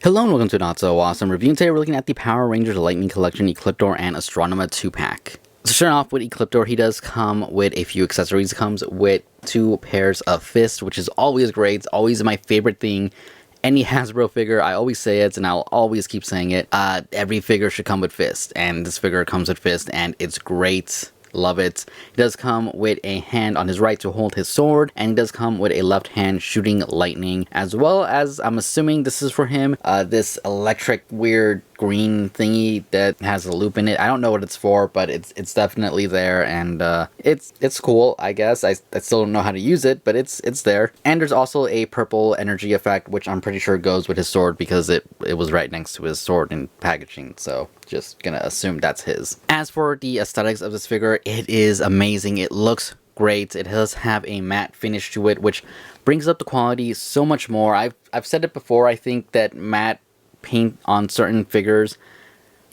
Hello and welcome to Not So Awesome Review. Today we're looking at the Power Rangers Lightning Collection Ecliptor and Astronema 2-pack. So starting off with Ecliptor, he does come with a few accessories. He comes with 2 pairs of fists, which is always great. It's always my favorite thing. Any Hasbro figure, I always say it, and I'll always keep saying it. Every figure should come with fists, and this figure comes with fists, and it's great. Love it. He does come with a hand on his right to hold his sword, and he does come with a left hand shooting lightning, as well as, I'm assuming this is for him, this electric weird green thingy that has a loop in it. I don't know what it's for, but it's definitely there, and it's cool, I guess. I still don't know how to use it, but it's there. And there's also a purple energy effect, which I'm pretty sure goes with his sword because it was right next to his sword in packaging, so just gonna assume that's his. As for the aesthetics of this figure, it is amazing. It looks great. It does have a matte finish to it, which brings up the quality so much more. I've said it before, I think that matte paint on certain figures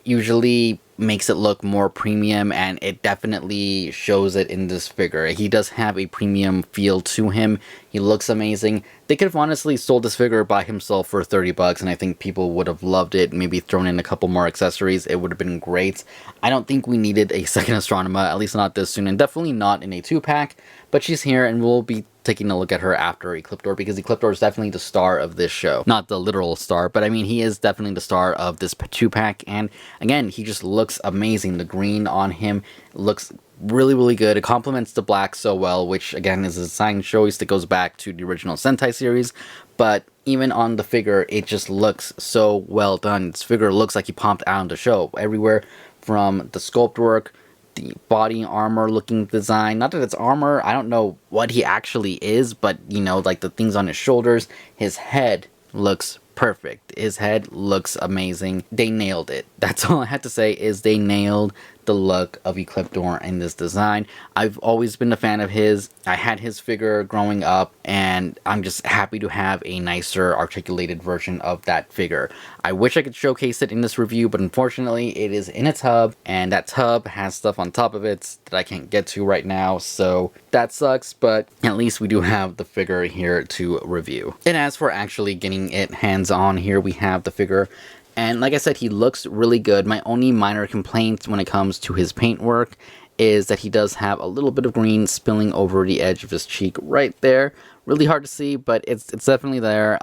usually makes it look more premium, and it definitely shows it in this figure. He does have a premium feel to him. He looks amazing. They could have honestly sold this figure by himself for 30 bucks, and I think people would have loved it. Maybe thrown in a couple more accessories. It would have been great. I don't think we needed a second Astronema, at least not this soon, and definitely not in a 2-pack, but she's here, and we'll be taking a look at her after Ecliptor, because Ecliptor is definitely the star of this show. Not the literal star, but I mean, he is definitely the star of this 2-pack, and again, he just looks amazing. The green on him looks really good. It complements the black so well, which again is a design choice that goes back to the original Sentai series, but even on the figure, it just looks so well done. This figure looks like he pumped out of the show. Everywhere from the sculpt work, the body armor looking design, not that it's armor, I don't know what he actually is, but you know, like the things on his shoulders, his head looks perfect. His head looks amazing. They nailed it. That's all I had to say, is they nailed the look of Ecliptor in this design. I've always been a fan of his. I had his figure growing up, and I'm just happy to have a nicer articulated version of that figure. I wish I could showcase it in this review, but unfortunately it is in a tub, and that tub has stuff on top of it that I can't get to right now, so that sucks, but at least we do have the figure here to review. And as for actually getting it hands-on, here we have the figure. And like I said, he looks really good. My only minor complaint when it comes to his paint work is that he does have a little bit of green spilling over the edge of his cheek right there. Really hard to see, but it's definitely there.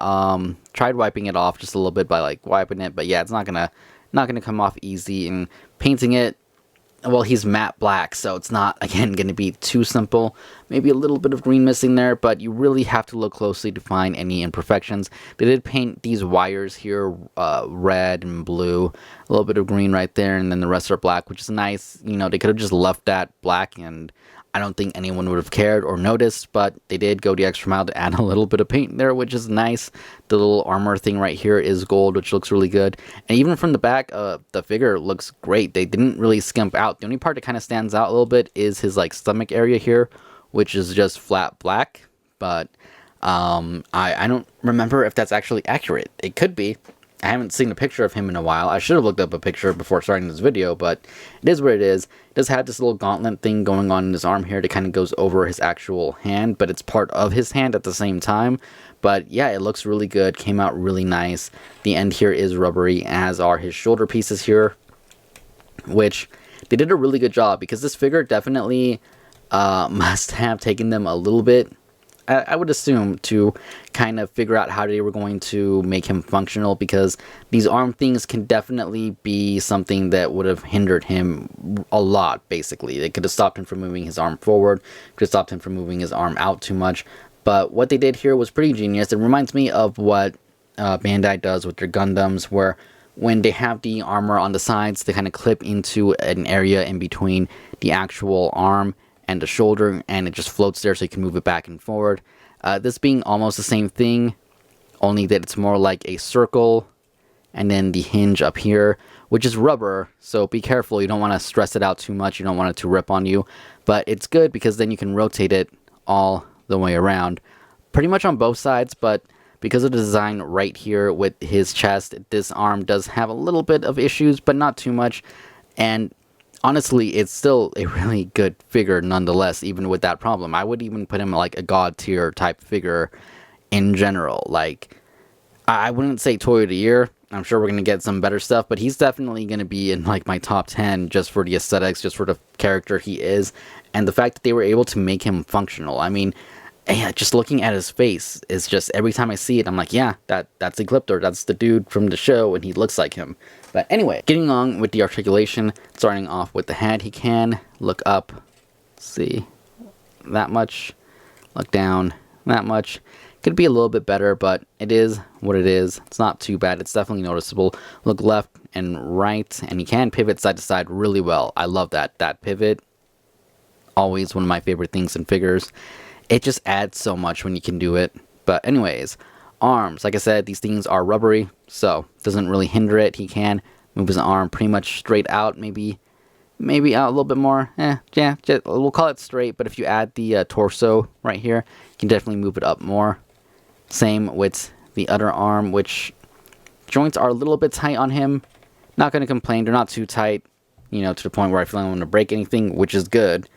Tried wiping it off just a little bit by like wiping it, but yeah, it's not gonna come off easy. And painting it, well, he's matte black, so it's not, again, going to be too simple. Maybe a little bit of green missing there, but you really have to look closely to find any imperfections. They did paint these wires here red and blue, a little bit of green right there, and then the rest are black, which is nice. You know, they could have just left that black, and I don't think anyone would have cared or noticed, but they did go the extra mile to add a little bit of paint there, which is nice. The little armor thing right here is gold, which looks really good. And even from the back, the figure looks great. They didn't really skimp out. The only part that kind of stands out a little bit is his like stomach area here, which is just flat black. But I don't remember if that's actually accurate. It could be. I haven't seen a picture of him in a while. I should have looked up a picture before starting this video, but it is what it is. It does have this little gauntlet thing going on in his arm here that kind of goes over his actual hand, but it's part of his hand at the same time. But yeah, it looks really good. Came out really nice. The end here is rubbery, as are his shoulder pieces here, which they did a really good job, because this figure definitely must have taken them a little bit, I would assume, to kind of figure out how they were going to make him functional, because these arm things can definitely be something that would have hindered him a lot, basically. They could have stopped him from moving his arm forward, could have stopped him from moving his arm out too much, but what they did here was pretty genius. It reminds me of what Bandai does with their Gundams, where when they have the armor on the sides, they kind of clip into an area in between the actual arm and the shoulder, and it just floats there so you can move it back and forward. This being almost the same thing, only that it's more like a circle, and then the hinge up here, which is rubber, so be careful. You don't want to stress it out too much. You don't want it to rip on you, but it's good because then you can rotate it all the way around, pretty much on both sides. But because of the design right here with his chest, this arm does have a little bit of issues, but not too much. And honestly, it's still a really good figure nonetheless, even with that problem. I would even put him like a god tier type figure in general. Like, I wouldn't say toy of the year. I'm sure we're going to get some better stuff, but he's definitely going to be in like my top 10 just for the aesthetics, just for the character he is, and the fact that they were able to make him functional. I mean, yeah, just looking at his face is just, every time I see it, I'm like, yeah, that's Ecliptor. That's the dude from the show, and he looks like him. But anyway, getting on with the articulation, starting off with the head, he can look up, see, that much, look down, that much. Could be a little bit better, but it is what it is. It's not too bad. It's definitely noticeable. Look left and right, and he can pivot side to side really well. I love that. That pivot, always one of my favorite things in figures. It just adds so much when you can do it. But anyways, arms. Like I said, these things are rubbery, so it doesn't really hinder it. He can move his arm pretty much straight out, maybe out a little bit more. Yeah, we'll call it straight, but if you add the torso right here, you can definitely move it up more. Same with the other arm, which joints are a little bit tight on him. Not going to complain. They're not too tight, you know, to the point where I feel like I'm going to break anything, which is good.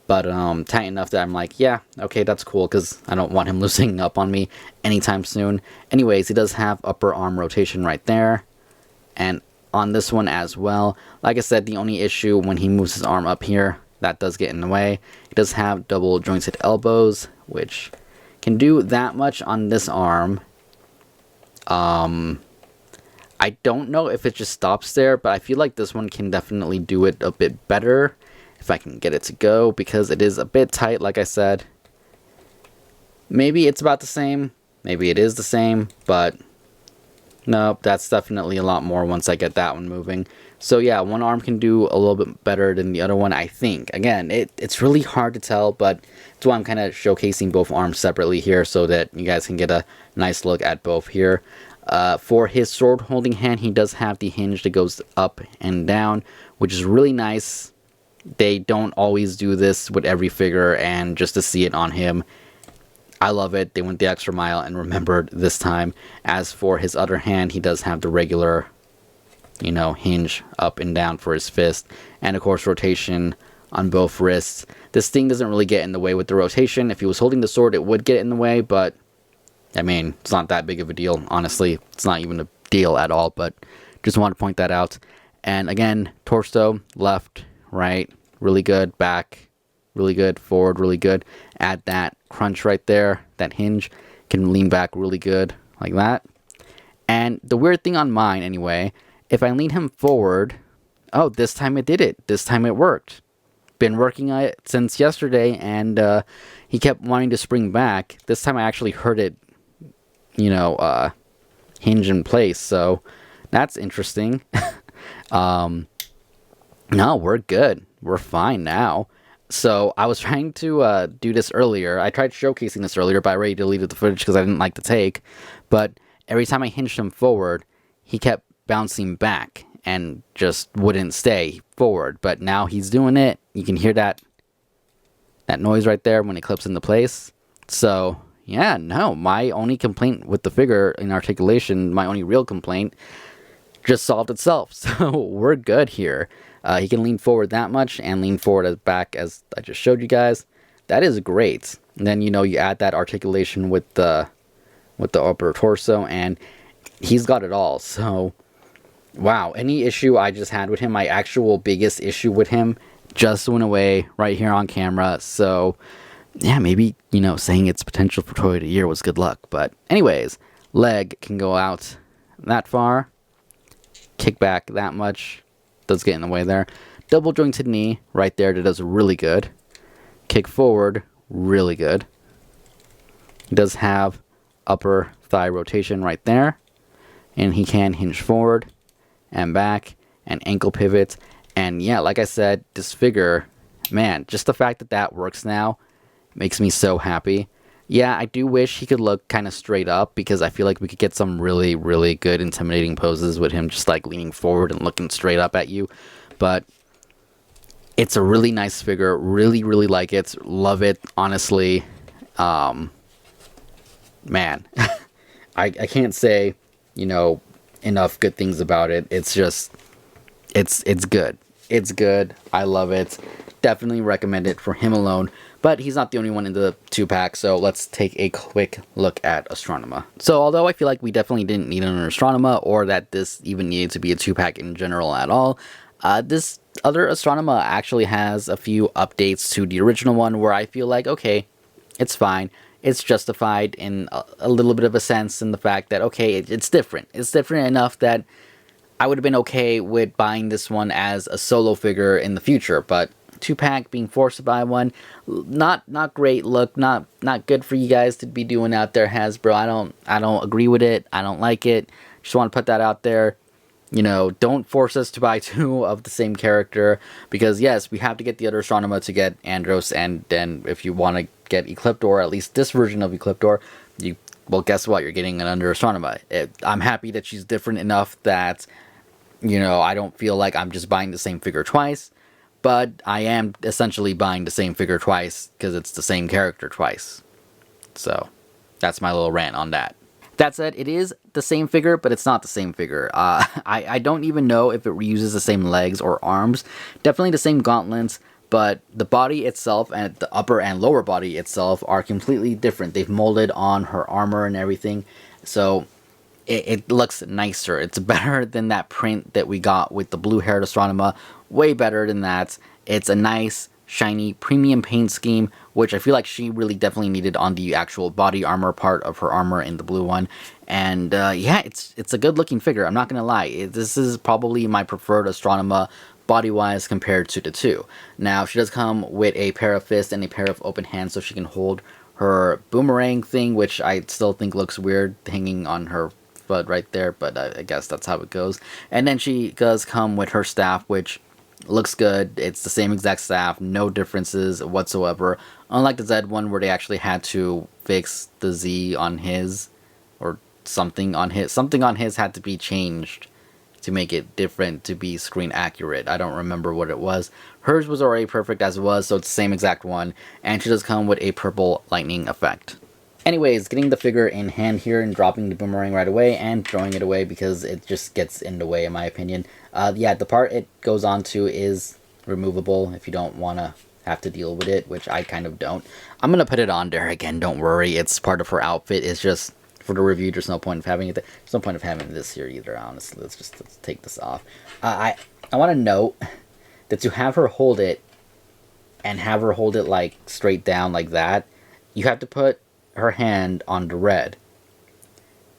But tight enough that I'm like, yeah, okay, that's cool, because I don't want him loosening up on me anytime soon. Anyways, he does have upper arm rotation right there. And on this one as well. Like I said, the only issue when he moves his arm up here, that does get in the way. He does have double jointed elbows, which can do that much on this arm. I don't know if it just stops there, but I feel like this one can definitely do it a bit better if I can get it to go, because it is a bit tight, like I said. Maybe it's about the same, maybe it is the same, but nope, that's definitely a lot more once I get that one moving. So yeah, one arm can do a little bit better than the other one, I think. Again, it's really hard to tell, but that's why I'm kind of showcasing both arms separately here so that you guys can get a nice look at both here. For his sword holding hand, he does have the hinge that goes up and down, which is really nice. They don't always do this with every figure, and just to see it on him, I love it. They went the extra mile and remembered this time. As for his other hand, he does have the regular, you know, hinge up and down for his fist, and of course rotation on both wrists. This thing doesn't really get in the way with the rotation. If he was holding the sword, it would get in the way, but I mean, it's not that big of a deal, honestly. It's not even a deal at all, but just wanted to point that out. And again, torso, left, right, really good, back, really good, forward, really good. Add that crunch right there, that hinge, can lean back really good, like that. And the weird thing on mine, anyway, if I lean him forward, oh, this time it did it. This time it worked. Been working on it since yesterday, and he kept wanting to spring back. This time I actually heard it, you know, hinge in place, so that's interesting. No, we're good. We're fine now. So I was trying to do this earlier. I tried showcasing this earlier, but I already deleted the footage because I didn't like the take. But every time I hinged him forward, he kept bouncing back and just wouldn't stay forward. But now he's doing it. You can hear that noise right there when it clips into place. So yeah, no, my only complaint with the figure in articulation, my only real complaint, just solved itself. So we're good here. He can lean forward that much and lean forward as back as I just showed you guys. That is great. And then, you know, you add that articulation with the upper torso, and he's got it all. So wow, any issue I just had with him, my actual biggest issue with him, just went away right here on camera. So yeah, maybe, you know, saying it's potential for Toy of the Year was good luck. But anyways, leg can go out that far, kick back that much, does get in the way there. Double jointed knee right there, that does really good. Kick forward, really good. He does have upper thigh rotation right there, and he can hinge forward and back and ankle pivot. And yeah, like I said, this figure, man, just the fact that that works now makes me so happy. Yeah, I do wish he could look kind of straight up, because I feel like we could get some really, really good intimidating poses with him just like leaning forward and looking straight up at you. But it's a really nice figure. Really, really like it. Love it, honestly. Man, I can't say, you know, enough good things about it. It's just, it's good. It's good. I love it. definitely recommend it for him alone. But he's not the only one in the 2-pack, so let's take a quick look at Astronema. So although I feel like we definitely didn't need an Astronema, or that this even needed to be a 2-pack in general at all, this other Astronema actually has a few updates to the original one where I feel like, okay, it's fine. It's justified in a little bit of a sense in the fact that, okay, it's different. It's different enough that I would have been okay with buying this one as a solo figure in the future, but 2-pack, being forced to buy one, not great look, not good for you guys to be doing out there, Hasbro. I don't agree with it. I don't like it. Just want to put that out there. You know, don't force us to buy 2 of the same character, because yes, we have to get the other Astronema to get Andros, and then if you want to get Ecliptor, at least this version of Ecliptor, well, guess what? You're getting an under Astronema. I'm happy that she's different enough that, you know, I don't feel like I'm just buying the same figure twice, but I am essentially buying the same figure twice because it's the same character twice. So that's my little rant on that. That said, it is the same figure, but it's not the same figure. I don't even know if it reuses the same legs or arms. Definitely the same gauntlets, but the body itself and the upper and lower body itself are completely different. They've molded on her armor and everything, so it looks nicer. It's better than that print that we got with the blue-haired Astronema. Way better than that. It's a nice, shiny, premium paint scheme, which I feel like she really definitely needed on the actual body armor part of her armor in the blue one. And yeah, it's a good looking figure, I'm not gonna lie. This is probably my preferred Astronema body-wise compared to the 2. Now, she does come with a pair of fists and a pair of open hands so she can hold her boomerang thing, which I still think looks weird hanging on her foot right there, but I guess that's how it goes. And then she does come with her staff, which looks good. It's the same exact staff, no differences whatsoever. Unlike the Z one where they actually had to fix the Z on his, or something on his had to be changed to make it different to be screen accurate. I don't remember what it was. Hers was already perfect as it was, so it's the same exact one. And she does come with a purple lightning effect. Anyways, getting the figure in hand here and dropping the boomerang right away and throwing it away because it just gets in the way in my opinion. Yeah, the part it goes onto is removable if you don't want to have to deal with it, which I kind of don't. I'm going to put it on there again, don't worry. It's part of her outfit. It's just, for the review, there's no point of having it there. There's no point of having this here either, honestly. Let's take this off. I want to note that to have her hold it, and have her hold it like straight down like that, you have to put her hand on the red.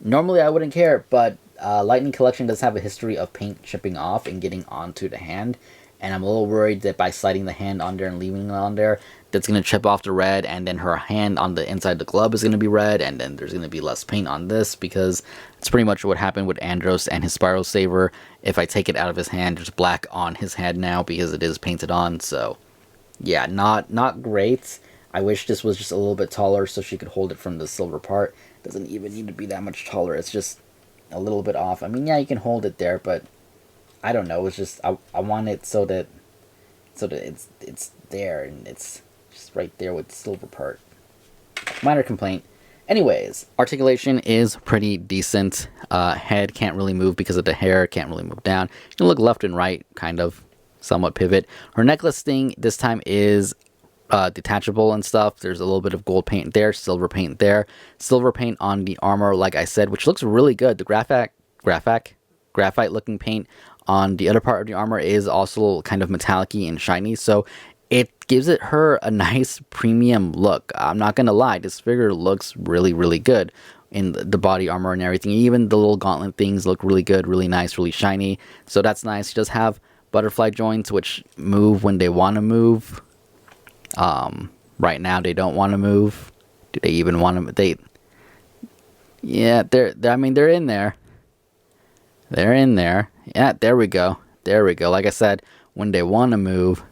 Normally I wouldn't care, but Lightning Collection does have a history of paint chipping off and getting onto the hand, and I'm a little worried that by sliding the hand on there and leaving it on there, that's going to chip off the red, and then her hand on the inside of the glove is going to be red, and then there's going to be less paint on this, because it's pretty much what happened with Andros and his Spiral Saber. If I take it out of his hand, there's black on his hand now because it is painted on, so yeah, not great. I wish this was just a little bit taller so she could hold it from the silver part. Doesn't even need to be that much taller. It's just a little bit off. I mean, yeah, you can hold it there, but I don't know. It's just I want it so that it's there and it's just right there with the silver part. Minor complaint. Anyways, articulation is pretty decent. Head can't really move because of the hair. Can't really move down. You can look left and right, kind of, somewhat pivot. Her necklace thing this time is detachable and stuff. There's a little bit of gold paint there, silver paint there, silver paint on the armor, like I said, which looks really good. The graphite looking paint on the other part of the armor is also kind of metallic-y and shiny, so it gives it her a nice premium look. I'm not gonna lie, this figure looks really good in the body armor and everything. Even the little gauntlet things look really good, really nice, really shiny, so that's nice. She does have butterfly joints which move when they want to move. Right now they don't want to move. Do they even want to? Yeah, I mean, they're in there. They're in there. Yeah, there we go. There we go. Like I said, when they want to move,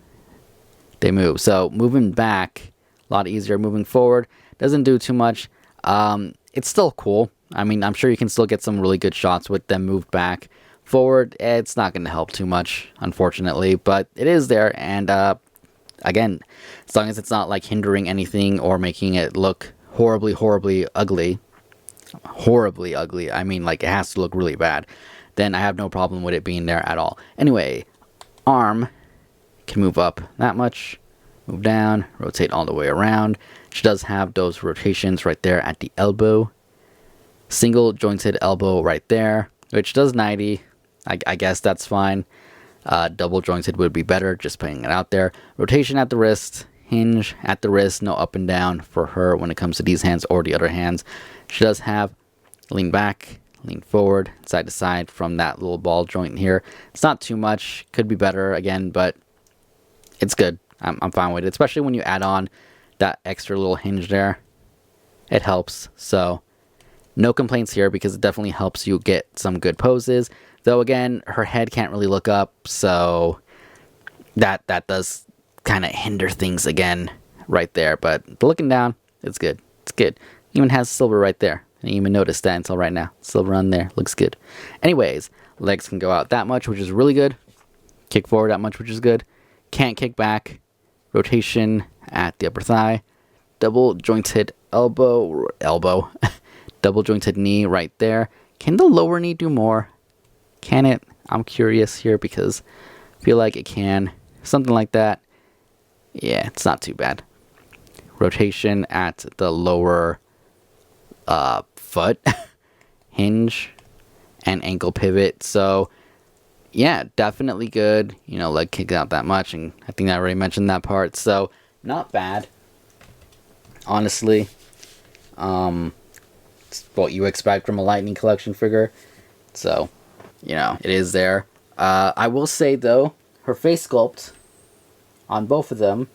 they move. So moving back, a lot easier. Moving forward doesn't do too much. It's still cool. I mean, I'm sure you can still get some really good shots with them moved back. Forward, it's not going to help too much, unfortunately, but it is there, and again, as long as it's not like hindering anything or making it look horribly ugly, I mean, like, it has to look really bad, then I have no problem with it being there at all. Anyway, arm can move up that much, move down, rotate all the way around. She does have those rotations right there at the elbow. Single jointed elbow right there, which does 90. I guess that's fine. Double jointed would be better, just putting it out there. Rotation at the wrist, hinge at the wrist, no up and down for her when it comes to these hands or the other hands. She does have lean back, lean forward, side to side from that little ball joint here. It's not too much, could be better again, but it's good. I'm fine with it, especially when you add on that extra little hinge there. It helps, so no complaints here because it definitely helps you get some good poses. Though again, her head can't really look up, so that does kind of hinder things again right there. But looking down, it's good. It's good. Even has silver right there. I didn't even notice that until right now. Silver on there. Looks good. Anyways, legs can go out that much, which is really good. Kick forward that much, which is good. Can't kick back. Rotation at the upper thigh. Double jointed elbow. Double jointed knee right there. Can the lower knee do more? Can it? I'm curious here because I feel like it can. Something like that. Yeah, it's not too bad. Rotation at the lower foot. Hinge and ankle pivot. So yeah, definitely good. You know, leg kick out that much, and I think I already mentioned that part. So not bad. Honestly. It's what you expect from a Lightning Collection figure. So, you know, it is there. I will say, though, her face sculpt on both of them,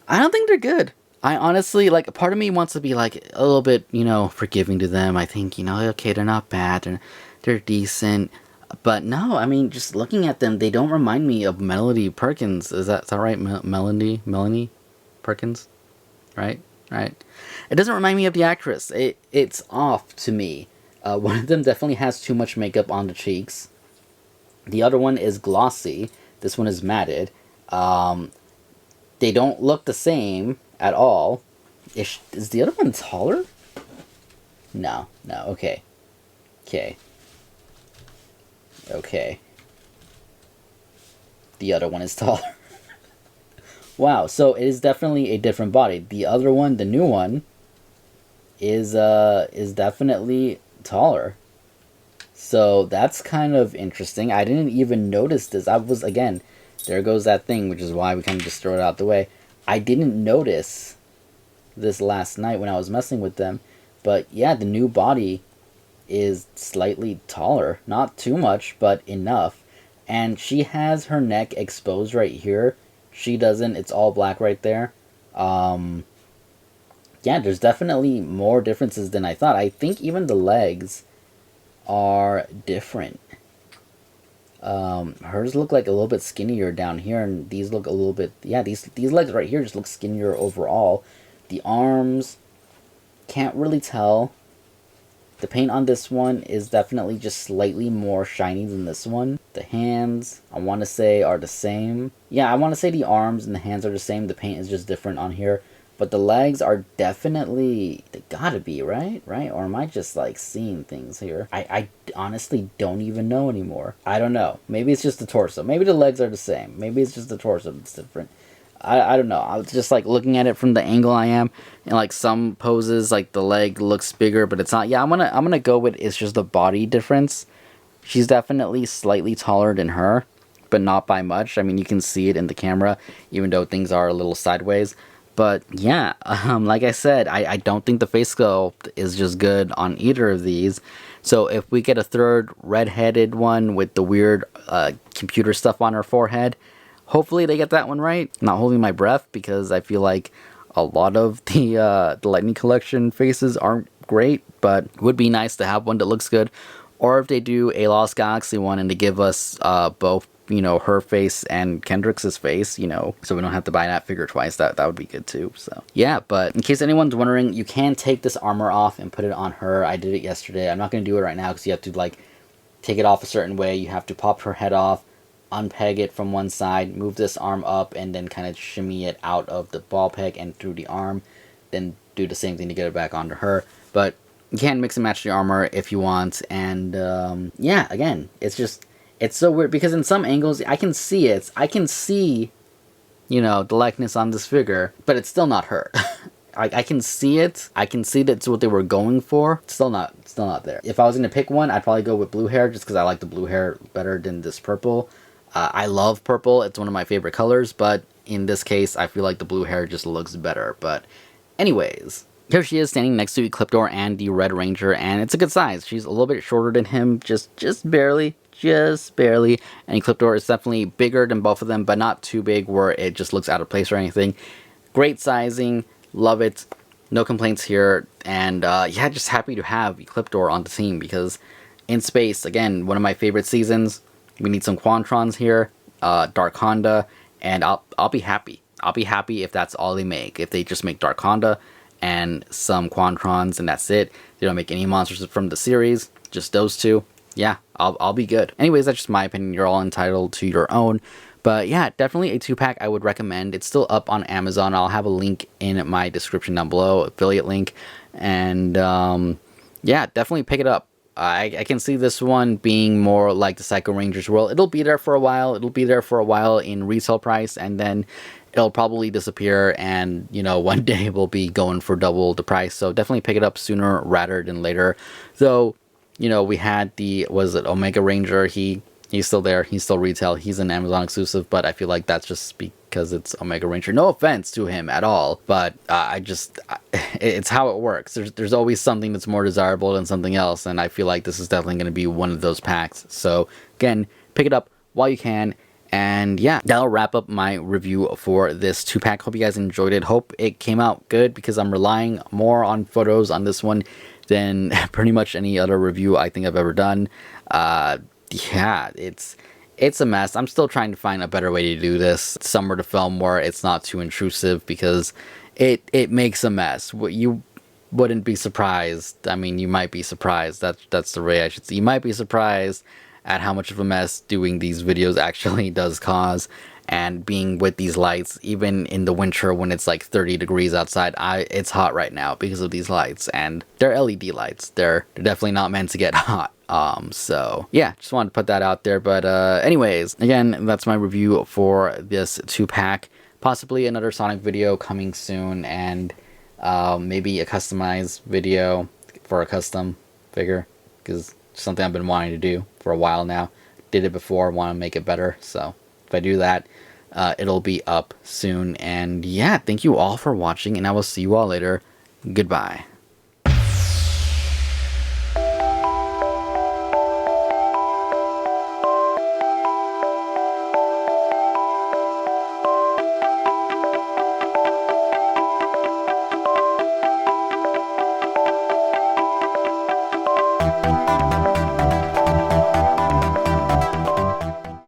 I don't think they're good. I honestly, like, part of me wants to be, like, a little bit, you know, forgiving to them. I think, you know, okay, they're not bad. They're decent. But no, I mean, just looking at them, they don't remind me of Melody Perkins. Is that right? Melanie Perkins? Right? It doesn't remind me of the actress. It's off to me. One of them definitely has too much makeup on the cheeks. The other one is glossy. This one is matted. They don't look the same at all. Is the other one taller? No. Okay. The other one is taller. Wow, so it is definitely a different body. The other one, the new one, is definitely taller. So that's kind of interesting. I didn't even notice this. Again, there goes that thing, which is why we kind of just throw it out the way. I didn't notice this last night when I was messing with them. But yeah, the new body is slightly taller. Not too much, but enough. And she has her neck exposed right here. She doesn't. It's all black right there. Yeah, there's definitely more differences than I thought. I think even the legs are different. Hers look like a little bit skinnier down here, and these look a little bit... Yeah, these legs right here just look skinnier overall. The arms, can't really tell. The paint on this one is definitely just slightly more shiny than this one. The hands, I want to say, are the same. Yeah, I want to say the arms and the hands are the same. The paint is just different on here. But the legs are definitely... They gotta be, right? Or am I just, like, seeing things here? I honestly don't even know anymore. I don't know. Maybe it's just the torso. Maybe the legs are the same. Maybe it's just the torso that's different. I don't know. I was just like looking at it from the angle I am, and like some poses, like the leg looks bigger, but it's not. Yeah, I'm gonna go with it's just the body difference. She's definitely slightly taller than her, but not by much. I mean, you can see it in the camera, even though things are a little sideways. But yeah, like I said, I don't think the face sculpt is just good on either of these. So if we get a third red-headed one with the weird computer stuff on her forehead, hopefully they get that one right. I'm not holding my breath because I feel like a lot of the Lightning Collection faces aren't great, but it would be nice to have one that looks good. Or if they do a Lost Galaxy one and they give us both, you know, her face and Kendrick's face, you know, so we don't have to buy that figure twice. That would be good too. So yeah, but in case anyone's wondering, you can take this armor off and put it on her. I did it yesterday. I'm not going to do it right now because you have to like take it off a certain way. You have to pop her head off, unpeg it from one side, move this arm up, and then kind of shimmy it out of the ball peg and through the arm. Then do the same thing to get it back onto her. But you can mix and match the armor if you want. And yeah, again, it's so weird because in some angles I can see it. I can see you know, the likeness on this figure, but it's still not her. I can see it. I can see that's what they were going for. It's still not there. If I was gonna pick one, I'd probably go with blue hair just because I like the blue hair better than this purple. I love purple. It's one of my favorite colors, but in this case, I feel like the blue hair just looks better. But anyways, here she is standing next to Ecliptor and the Red Ranger, and it's a good size. She's a little bit shorter than him, just barely. Just barely. And Ecliptor is definitely bigger than both of them, but not too big where it just looks out of place or anything. Great sizing. Love it. No complaints here. And yeah, just happy to have Ecliptor on the team because in space, again, one of my favorite seasons. We need some Quantrons here, Dark Honda, and I'll be happy. I'll be happy if that's all they make. If they just make Dark Honda and some Quantrons and that's it. They don't make any monsters from the series, just those two. Yeah, I'll be good. Anyways, that's just my opinion. You're all entitled to your own. But yeah, definitely a 2-pack I would recommend. It's still up on Amazon. I'll have a link in my description down below, affiliate link. And yeah, definitely pick it up. I can see this one being more like the Psycho Rangers world. It'll be there for a while. It'll be there for a while in retail price, and then it'll probably disappear, and, you know, one day we'll be going for double the price. So definitely pick it up sooner rather than later. Though, you know, we had the, was it Omega Ranger? He's still there. He's still retail. He's an Amazon exclusive, but I feel like that's just because it's Omega Ranger. No offense to him at all, but it's how it works. There's always something that's more desirable than something else, and I feel like this is definitely going to be one of those packs. So again, pick it up while you can. And yeah, that'll wrap up my review for this 2-pack. Hope you guys enjoyed it. Hope it came out good because I'm relying more on photos on this one than pretty much any other review I think I've ever done. Yeah, it's a mess. I'm still trying to find a better way to do this. Somewhere to film where it's not too intrusive because it makes a mess. You wouldn't be surprised. I mean, you might be surprised. That's the way I should say. You might be surprised at how much of a mess doing these videos actually does cause. And being with these lights, even in the winter when it's like 30 degrees outside, it's hot right now because of these lights. And they're LED lights. They're definitely not meant to get hot. So yeah, just wanted to put that out there. But anyways, again, that's my review for this 2-pack. Possibly another Sonic video coming soon, and maybe a customized video for a custom figure, because it's something I've been wanting to do for a while now. Did it before, want to make it better. So if I do that, it'll be up soon. And yeah, thank you all for watching, and I will see you all later. Goodbye.